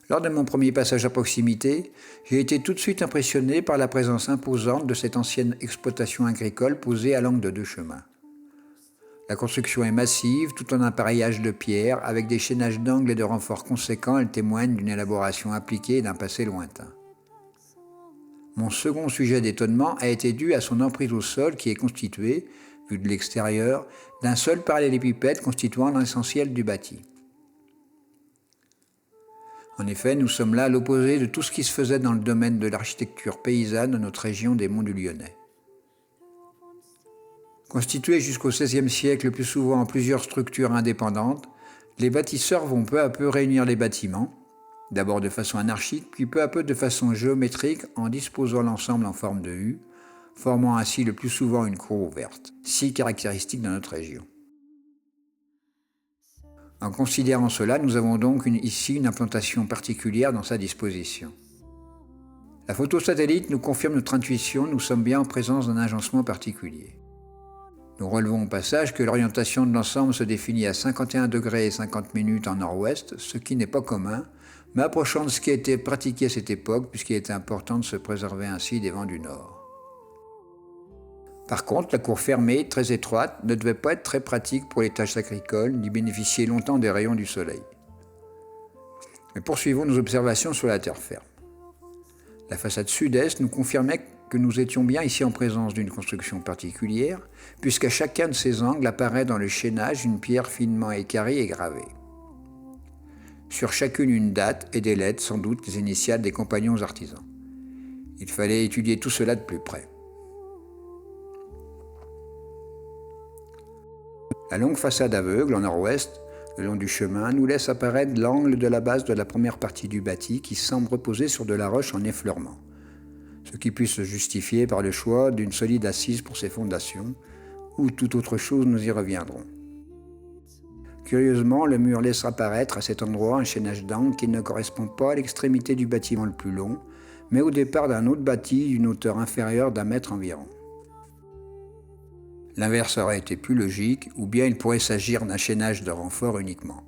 Lors de mon premier passage à proximité, j'ai été tout de suite impressionné par la présence imposante de cette ancienne exploitation agricole posée à l'angle de 2 chemins. La construction est massive, tout en appareillage de pierre, avec des chaînages d'angles et de renforts conséquents. Elle témoigne d'une élaboration appliquée et d'un passé lointain. Mon second sujet d'étonnement a été dû à son emprise au sol qui est constituée, vu de l'extérieur, d'un seul parallélépipède constituant l'essentiel du bâti. En effet, nous sommes là à l'opposé de tout ce qui se faisait dans le domaine de l'architecture paysanne de notre région des Monts du Lyonnais. Constitués jusqu'au XVIe siècle le plus souvent en plusieurs structures indépendantes, les bâtisseurs vont peu à peu réunir les bâtiments, d'abord de façon anarchique, puis peu à peu de façon géométrique en disposant l'ensemble en forme de U, formant ainsi le plus souvent une cour ouverte, si caractéristique de notre région. En considérant cela, nous avons donc ici une implantation particulière dans sa disposition. La photo satellite nous confirme notre intuition, nous sommes bien en présence d'un agencement particulier. Nous relevons au passage que l'orientation de l'ensemble se définit à 51 degrés et 50 minutes en nord-ouest, ce qui n'est pas commun, mais approchant de ce qui a été pratiqué à cette époque, puisqu'il était important de se préserver ainsi des vents du nord. Par contre, la cour fermée, très étroite, ne devait pas être très pratique pour les tâches agricoles, ni bénéficier longtemps des rayons du soleil. Mais poursuivons nos observations sur la terre ferme. La façade sud-est nous confirmait que nous étions bien ici en présence d'une construction particulière, puisqu'à chacun de ces angles apparaît dans le chaînage une pierre finement équarrie et gravée. Sur chacune une date et des lettres, sans doute les initiales des compagnons artisans. Il fallait étudier tout cela de plus près. La longue façade aveugle en nord-ouest, le long du chemin, nous laisse apparaître l'angle de la base de la première partie du bâti qui semble reposer sur de la roche en effleurement, ce qui puisse se justifier par le choix d'une solide assise pour ses fondations, ou toute autre chose, nous y reviendrons. Curieusement, le mur laisse apparaître à cet endroit un chaînage d'angles qui ne correspond pas à l'extrémité du bâtiment le plus long, mais au départ d'un autre bâti d'une hauteur inférieure d'1 mètre environ. L'inverse aurait été plus logique, ou bien il pourrait s'agir d'un chaînage de renfort uniquement.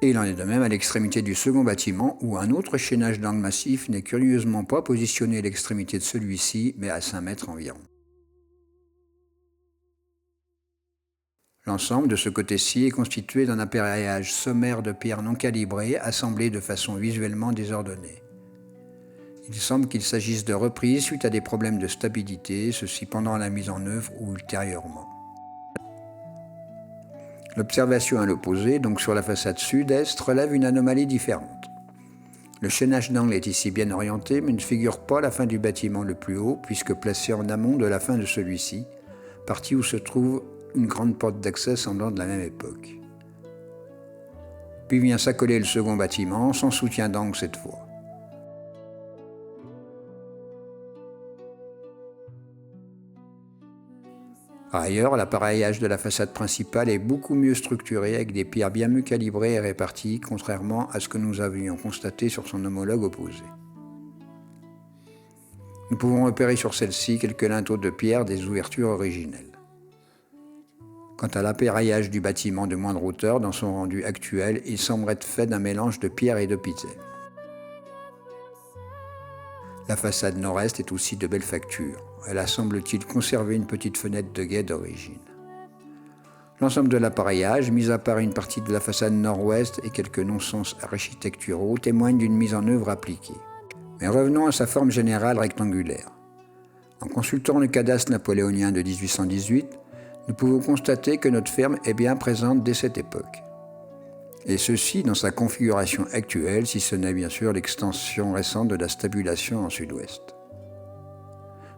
Et il en est de même à l'extrémité du second bâtiment, où un autre chaînage d'angle massif n'est curieusement pas positionné à l'extrémité de celui-ci, mais à 5 mètres environ. L'ensemble de ce côté-ci est constitué d'un appareillage sommaire de pierres non calibrées, assemblées de façon visuellement désordonnée. Il semble qu'il s'agisse de reprises suite à des problèmes de stabilité, ceci pendant la mise en œuvre ou ultérieurement. L'observation à l'opposé, donc sur la façade sud-est, relève une anomalie différente. Le chaînage d'angle est ici bien orienté, mais ne figure pas la fin du bâtiment le plus haut, puisque placé en amont de la fin de celui-ci, partie où se trouve une grande porte d'accès semblant de la même époque. Puis vient s'accoler le second bâtiment, sans soutien d'angle cette fois. Par ailleurs, l'appareillage de la façade principale est beaucoup mieux structuré avec des pierres bien mieux calibrées et réparties, contrairement à ce que nous avions constaté sur son homologue opposé. Nous pouvons repérer sur celle-ci quelques linteaux de pierre des ouvertures originelles. Quant à l'appareillage du bâtiment de moindre hauteur, dans son rendu actuel, il semble être fait d'un mélange de pierre et de pixels. La façade nord-est est aussi de belle facture. Elle a, semble-t-il, conservé une petite fenêtre de guet d'origine. L'ensemble de l'appareillage, mis à part une partie de la façade nord-ouest et quelques non-sens architecturaux, témoigne d'une mise en œuvre appliquée. Mais revenons à sa forme générale rectangulaire. En consultant le cadastre napoléonien de 1818, nous pouvons constater que notre ferme est bien présente dès cette époque. Et ceci dans sa configuration actuelle, si ce n'est bien sûr l'extension récente de la stabulation en sud-ouest.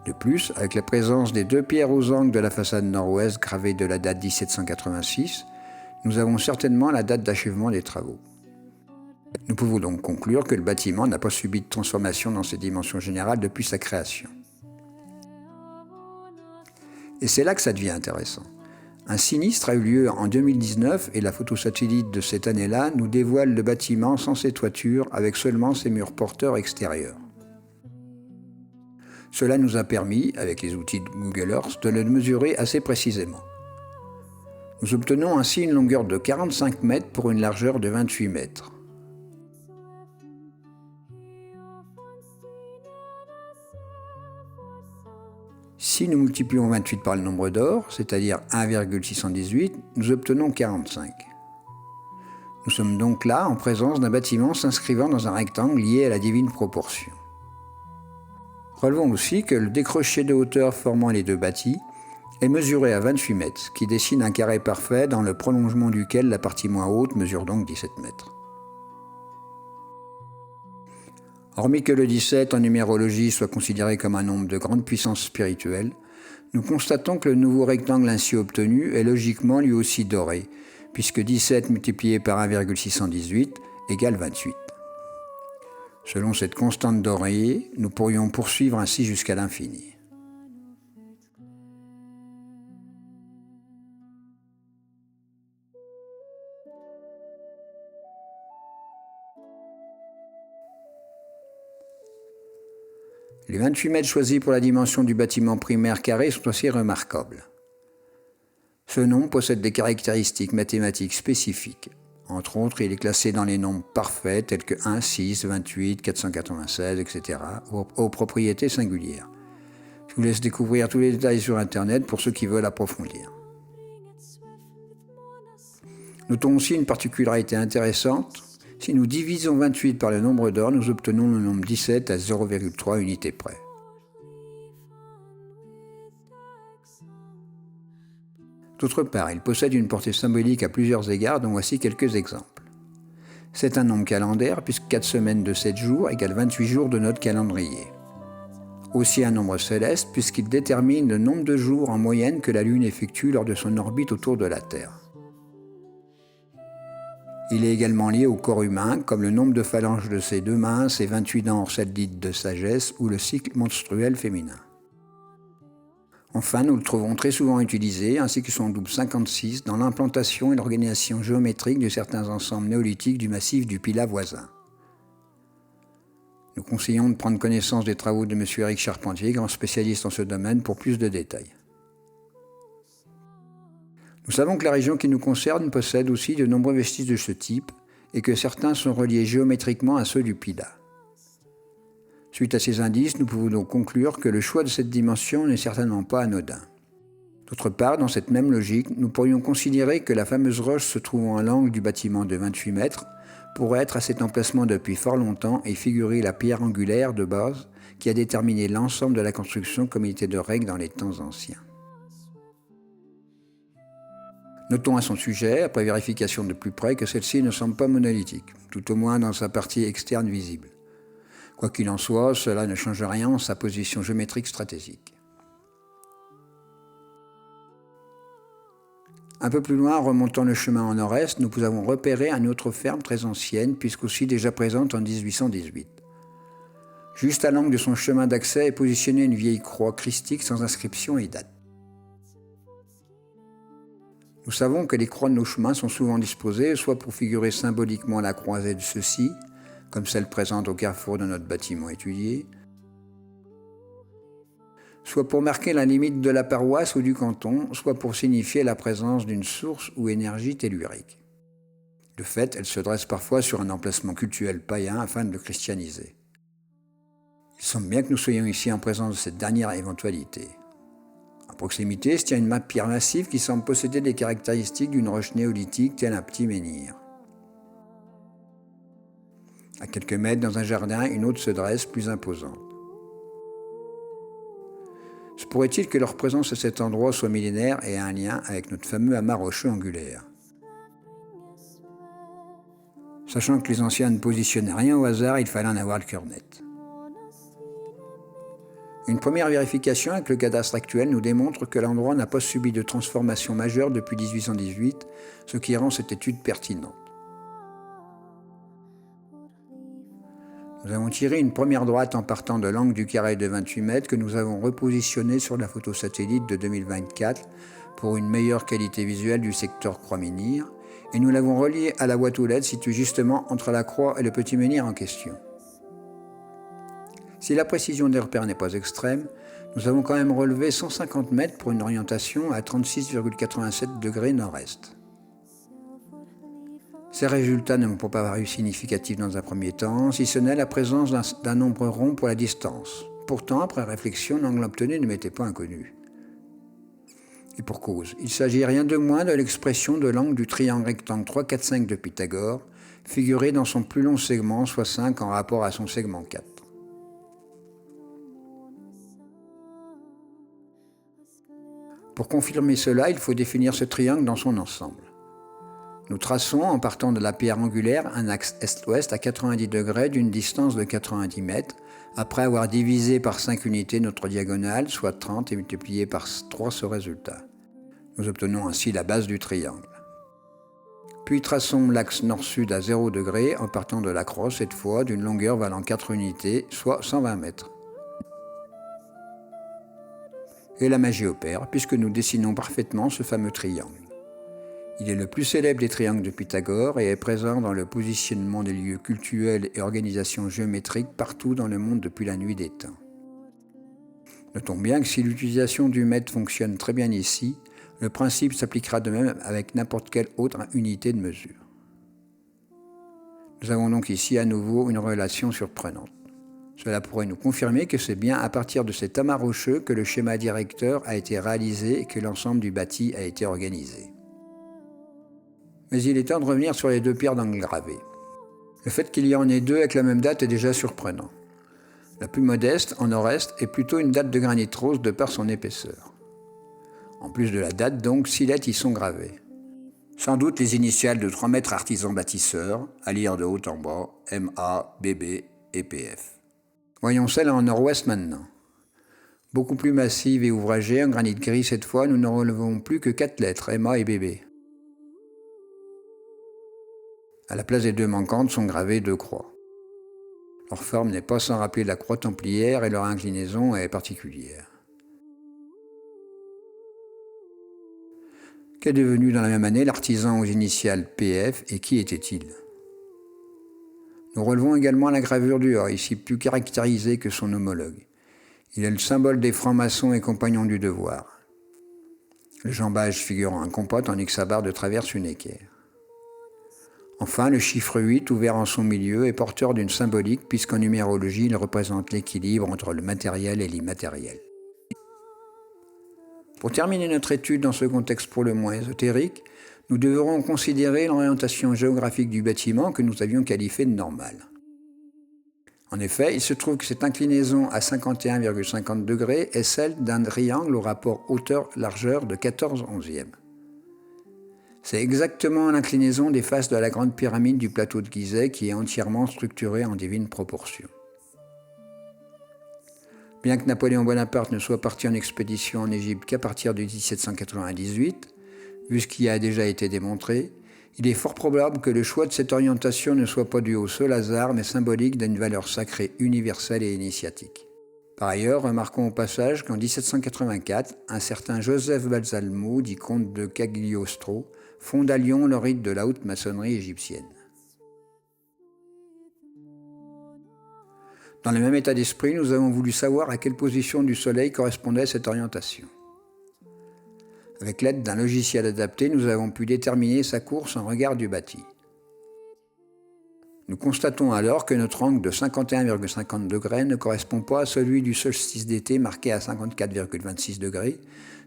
De plus, avec la présence des 2 pierres aux angles de la façade nord-ouest gravées de la date 1786, nous avons certainement la date d'achèvement des travaux. Nous pouvons donc conclure que le bâtiment n'a pas subi de transformation dans ses dimensions générales depuis sa création. Et c'est là que ça devient intéressant. Un sinistre a eu lieu en 2019 et la photo satellite de cette année-là nous dévoile le bâtiment sans ses toitures avec seulement ses murs porteurs extérieurs. Cela nous a permis, avec les outils de Google Earth, de le mesurer assez précisément. Nous obtenons ainsi une longueur de 45 mètres pour une largeur de 28 mètres. Si nous multiplions 28 par le nombre d'or, c'est-à-dire 1,618, nous obtenons 45. Nous sommes donc là en présence d'un bâtiment s'inscrivant dans un rectangle lié à la divine proportion. Relevons aussi que le décroché de hauteur formant les deux bâtis est mesuré à 28 mètres, ce qui dessine un carré parfait dans le prolongement duquel la partie moins haute mesure donc 17 mètres. Hormis que le 17 en numérologie soit considéré comme un nombre de grande puissance spirituelle, nous constatons que le nouveau rectangle ainsi obtenu est logiquement lui aussi doré, puisque 17 multiplié par 1,618 égale 28. Selon cette constante dorée, nous pourrions poursuivre ainsi jusqu'à l'infini. Les 28 mètres choisis pour la dimension du bâtiment primaire carré sont aussi remarquables. Ce nombre possède des caractéristiques mathématiques spécifiques. Entre autres, il est classé dans les nombres parfaits tels que 1, 6, 28, 496, etc., aux propriétés singulières. Je vous laisse découvrir tous les détails sur Internet pour ceux qui veulent approfondir. Notons aussi une particularité intéressante. Si nous divisons 28 par le nombre d'or, nous obtenons le nombre 17 à 0,3 unités près. D'autre part, il possède une portée symbolique à plusieurs égards, dont voici quelques exemples. C'est un nombre calendaire, puisque 4 semaines de 7 jours égale 28 jours de notre calendrier. Aussi un nombre céleste, puisqu'il détermine le nombre de jours en moyenne que la Lune effectue lors de son orbite autour de la Terre. Il est également lié au corps humain, comme le nombre de phalanges de ses 2 mains, ses 28 dents hors satellites de sagesse ou le cycle menstruel féminin. Enfin, nous le trouvons très souvent utilisé, ainsi que son double 56, dans l'implantation et l'organisation géométrique de certains ensembles néolithiques du massif du Pilat voisin. Nous conseillons de prendre connaissance des travaux de M. Éric Charpentier, grand spécialiste en ce domaine, pour plus de détails. Nous savons que la région qui nous concerne possède aussi de nombreux vestiges de ce type et que certains sont reliés géométriquement à ceux du Pilat. Suite à ces indices, nous pouvons donc conclure que le choix de cette dimension n'est certainement pas anodin. D'autre part, dans cette même logique, nous pourrions considérer que la fameuse roche se trouvant à l'angle du bâtiment de 28 mètres pourrait être à cet emplacement depuis fort longtemps et figurer la pierre angulaire de base qui a déterminé l'ensemble de la construction comme il était de règle dans les temps anciens. Notons à son sujet, après vérification de plus près, que celle-ci ne semble pas monolithique, tout au moins dans sa partie externe visible. Quoi qu'il en soit, cela ne change rien en sa position géométrique stratégique. Un peu plus loin, en remontant le chemin en nord-est, nous avons repéré une autre ferme très ancienne, puisqu'aussi déjà présente en 1818. Juste à l'angle de son chemin d'accès est positionnée une vieille croix christique sans inscription et date. Nous savons que les croix de nos chemins sont souvent disposées soit pour figurer symboliquement la croisée de ceux-ci, comme celle présente au carrefour de notre bâtiment étudié, soit pour marquer la limite de la paroisse ou du canton, soit pour signifier la présence d'une source ou énergie tellurique. De fait, elle se dresse parfois sur un emplacement cultuel païen afin de le christianiser. Il semble bien que nous soyons ici en présence de cette dernière éventualité. À proximité se tient une pierre massive qui semble posséder des caractéristiques d'une roche néolithique telle un petit menhir. À quelques mètres dans un jardin, une autre se dresse, plus imposante. Se pourrait-il que leur présence à cet endroit soit millénaire et ait un lien avec notre fameux amas rocheux angulaire? Sachant que les anciens ne positionnaient rien au hasard, il fallait en avoir le cœur net. Une première vérification avec le cadastre actuel nous démontre que l'endroit n'a pas subi de transformation majeure depuis 1818, ce qui rend cette étude pertinente. Nous avons tiré une première droite en partant de l'angle du carré de 28 mètres que nous avons repositionné sur la photo satellite de 2024 pour une meilleure qualité visuelle du secteur Croix-Menhir, et nous l'avons relié à la boîte aux lettres située justement entre la croix et le petit menhir en question. Si la précision des repères n'est pas extrême, nous avons quand même relevé 150 mètres pour une orientation à 36,87 degrés nord-est. Ces résultats ne m'ont pas paru significatifs dans un premier temps, si ce n'est la présence d'un nombre rond pour la distance, Pourtant, après réflexion, l'angle obtenu ne m'était pas inconnu. Et pour cause, il s'agit rien de moins de l'expression de l'angle du triangle rectangle 3, 4, 5 de Pythagore, figuré dans son plus long segment, soit 5, en rapport à son segment 4. Pour confirmer cela, il faut définir ce triangle dans son ensemble. Nous traçons, en partant de la pierre angulaire, un axe est-ouest à 90 degrés d'une distance de 90 mètres, après avoir divisé par 5 unités notre diagonale, soit 30, et multiplié par 3 ce résultat. Nous obtenons ainsi la base du triangle. Puis traçons l'axe nord-sud à 0 degré, en partant de la crosse, cette fois d'une longueur valant 4 unités, soit 120 mètres. Et la magie opère, puisque nous dessinons parfaitement ce fameux triangle. Il est le plus célèbre des triangles de Pythagore et est présent dans le positionnement des lieux cultuels et organisations géométriques partout dans le monde depuis la nuit des temps. Notons bien que si l'utilisation du mètre fonctionne très bien ici, le principe s'appliquera de même avec n'importe quelle autre unité de mesure. Nous avons donc ici à nouveau une relation surprenante. Cela pourrait nous confirmer que c'est bien à partir de cet amas rocheux que le schéma directeur a été réalisé et que l'ensemble du bâti a été organisé. Mais il est temps de revenir sur les deux pierres d'angle gravé. Le fait qu'il y en ait deux avec la même date est déjà surprenant. La plus modeste, en nord-est, est plutôt une date de granit rose de par son épaisseur. En plus de la date, donc, 6 lettres y sont gravées. Sans doute les initiales de 3 maîtres artisans bâtisseurs, à lire de haut en bas, MA, BB et PF. Voyons celle en nord-ouest maintenant. Beaucoup plus massive et ouvragée, en granit gris cette fois, nous ne relevons plus que 4 lettres, MA et BB. À la place des deux manquantes sont gravées 2 croix. Leur forme n'est pas sans rappeler la croix templière et leur inclinaison est particulière. Qu'est devenu dans la même année l'artisan aux initiales PF et qui était-il? Nous relevons également la gravure du A, ici plus caractérisée que son homologue. Il est le symbole des francs-maçons et compagnons du devoir. Le jambage figurant un compote en que sa barre de traverse une équerre. Enfin, le chiffre 8, ouvert en son milieu, est porteur d'une symbolique puisqu'en numérologie, il représente l'équilibre entre le matériel et l'immatériel. Pour terminer notre étude dans ce contexte pour le moins ésotérique, nous devrons considérer l'orientation géographique du bâtiment que nous avions qualifiée de normale. En effet, il se trouve que cette inclinaison à 51,50 degrés est celle d'un triangle au rapport hauteur-largeur de 14/11e. C'est exactement l'inclinaison des faces de la grande pyramide du plateau de Gizeh qui est entièrement structurée en divine proportion. Bien que Napoléon Bonaparte ne soit parti en expédition en Égypte qu'à partir de 1798, vu ce qui a déjà été démontré, il est fort probable que le choix de cette orientation ne soit pas dû au seul hasard, mais symbolique d'une valeur sacrée universelle et initiatique. Par ailleurs, remarquons au passage qu'en 1784, un certain Joseph Balsalmo, dit comte de Cagliostro, fonde à Lyon le rite de la haute maçonnerie égyptienne. Dans le même état d'esprit, nous avons voulu savoir à quelle position du Soleil correspondait cette orientation. Avec l'aide d'un logiciel adapté, nous avons pu déterminer sa course en regard du bâti. Nous constatons alors que notre angle de 51,50 degrés ne correspond pas à celui du solstice d'été marqué à 54,26 degrés,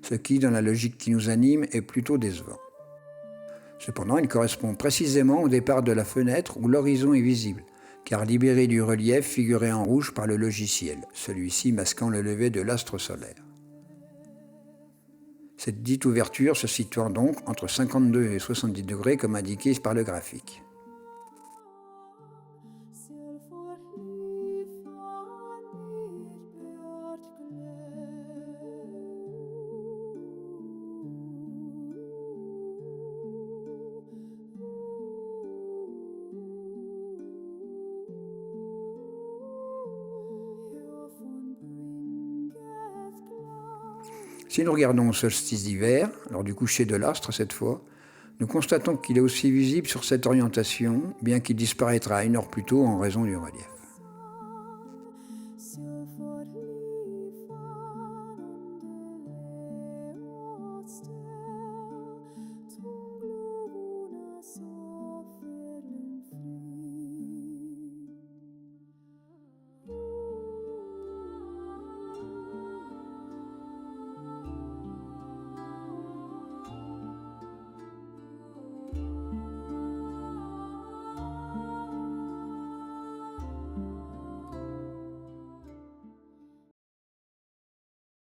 ce qui, dans la logique qui nous anime, est plutôt décevant. Cependant, il correspond précisément au départ de la fenêtre où l'horizon est visible, car libéré du relief figuré en rouge par le logiciel, celui-ci masquant le lever de l'astre solaire. Cette dite ouverture se situant donc entre 52 et 70 degrés comme indiqué par le graphique. Si nous regardons au solstice d'hiver, lors du coucher de l'astre cette fois, nous constatons qu'il est aussi visible sur cette orientation, bien qu'il disparaîtra 1 heure plus tôt en raison du relief.